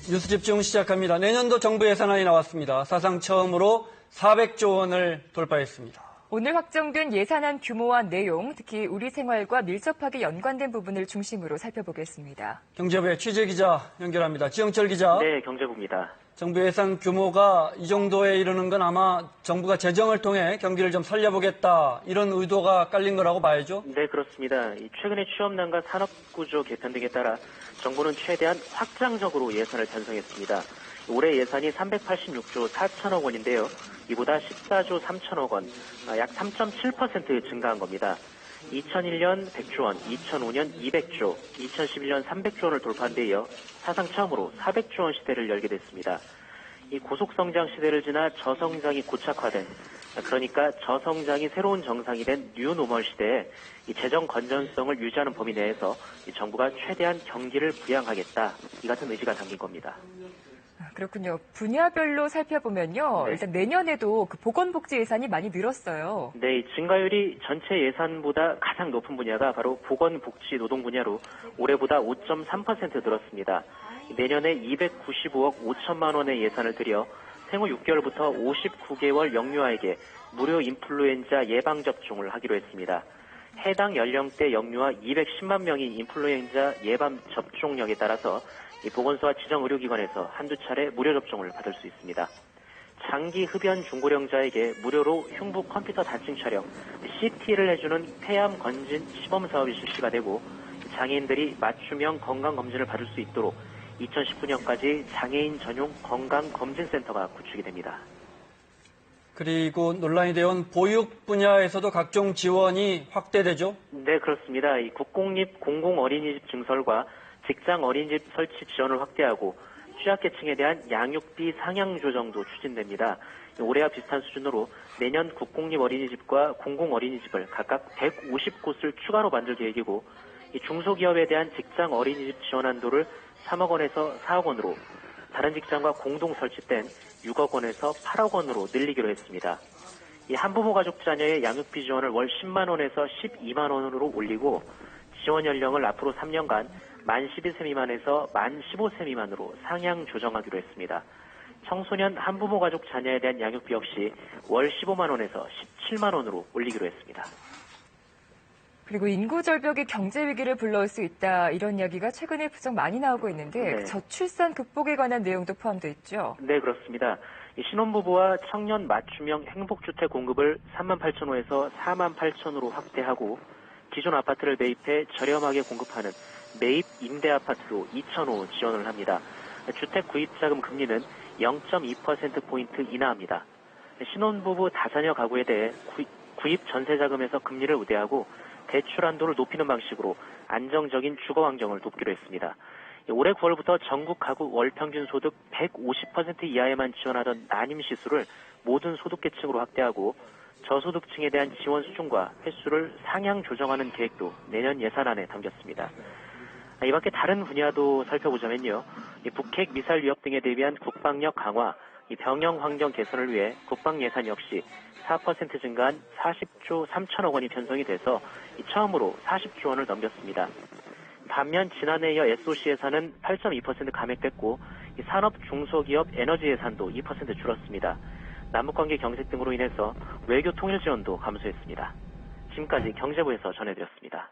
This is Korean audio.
뉴스 집중 시작합니다. 내년도 정부 예산안이 나왔습니다. 사상 처음으로 400조 원을 돌파했습니다. 오늘 확정된 예산안 규모와 내용, 특히 우리 생활과 밀접하게 연관된 부분을 중심으로 살펴보겠습니다. 경제부의 취재기자 연결합니다. 지영철 기자. 네, 경제부입니다. 정부 예산 규모가 이 정도에 이르는 건 아마 정부가 재정을 통해 경기를 좀 살려보겠다, 이런 의도가 깔린 거라고 봐야죠? 네, 그렇습니다. 최근의 취업난과 산업구조 개편 등에 따라 정부는 최대한 확장적으로 예산을 편성했습니다. 올해 예산이 386조 4천억 원인데요. 이보다 14조 3천억 원, 약 3.7% 증가한 겁니다. 2001년 100조 원, 2005년 200조, 2011년 300조 원을 돌파한 데 이어 사상 처음으로 400조 원 시대를 열게 됐습니다. 이 고속성장 시대를 지나 저성장이 고착화된, 그러니까 저성장이 새로운 정상이 된 뉴노멀 시대에 이 재정 건전성을 유지하는 범위 내에서 이 정부가 최대한 경기를 부양하겠다, 이 같은 의지가 담긴 겁니다. 그렇군요. 분야별로 살펴보면요. 네. 일단 내년에도 그 보건복지 예산이 많이 늘었어요. 네, 이 증가율이 전체 예산보다 가장 높은 분야가 바로 보건복지 노동 분야로 올해보다 5.3% 늘었습니다. 내년에 295억 5천만 원의 예산을 들여 생후 6개월부터 59개월 영유아에게 무료 인플루엔자 예방접종을 하기로 했습니다. 해당 연령대 영유아 210만 명이 인플루엔자 예방 접종력에 따라서 이 보건소와 지정의료기관에서 한두 차례 무료 접종을 받을 수 있습니다. 장기 흡연 중고령자에게 무료로 흉부 컴퓨터 다층 촬영, CT를 해주는 폐암 건진 시범 사업이 실시가 되고, 장애인들이 맞춤형 건강검진을 받을 수 있도록 2019년까지 장애인 전용 건강검진센터가 구축이 됩니다. 그리고 논란이 되어온 보육 분야에서도 각종 지원이 확대되죠? 네, 그렇습니다. 이 국공립 공공어린이집 증설과 직장 어린이집 설치 지원을 확대하고 취약계층에 대한 양육비 상향 조정도 추진됩니다. 올해와 비슷한 수준으로 내년 국공립 어린이집과 공공어린이집을 각각 150곳을 추가로 만들 계획이고, 이 중소기업에 대한 직장 어린이집 지원 한도를 3억 원에서 4억 원으로, 다른 직장과 공동 설치된 6억 원에서 8억 원으로 늘리기로 했습니다. 이 한부모 가족 자녀의 양육비 지원을 월 10만 원에서 12만 원으로 올리고, 지원 연령을 앞으로 3년간 만 12세 미만에서 만 15세 미만으로 상향 조정하기로 했습니다. 청소년 한부모 가족 자녀에 대한 양육비 역시 월 15만 원에서 17만 원으로 올리기로 했습니다. 그리고 인구 절벽이 경제 위기를 불러올 수 있다, 이런 이야기가 최근에 부쩍 많이 나오고 있는데, 네. 저출산 극복에 관한 내용도 포함되어 있죠. 네, 그렇습니다. 신혼부부와 청년 맞춤형 행복주택 공급을 3만 8천 호에서 4만 8천 호로 확대하고, 기존 아파트를 매입해 저렴하게 공급하는 매입 임대 아파트로 2,000호 지원을 합니다. 주택 구입자금 금리는 0.2%포인트 인하합니다. 신혼부부 다자녀 가구에 대해 구입 전세자금에서 금리를 우대하고 대출 한도를 높이는 방식으로 안정적인 주거 환경을 돕기로 했습니다. 올해 9월부터 전국 가구 월 평균 소득 150% 이하에만 지원하던 난임 시수를 모든 소득계층으로 확대하고, 저소득층에 대한 지원 수준과 횟수를 상향 조정하는 계획도 내년 예산안에 담겼습니다. 이 밖에 다른 분야도 살펴보자면요. 북핵 미사일 위협 등에 대비한 국방력 강화, 병영 환경 개선을 위해 국방 예산 역시 4% 증가한 40조 3천억 원이 편성이 돼서 처음으로 40조 원을 넘겼습니다. 반면 지난해에 이어 SOC 예산은 8.2% 감액됐고, 산업 중소기업 에너지 예산도 2% 줄었습니다. 남북관계 경색 등으로 인해서 외교 통일 지원도 감소했습니다. 지금까지 경제부에서 전해드렸습니다.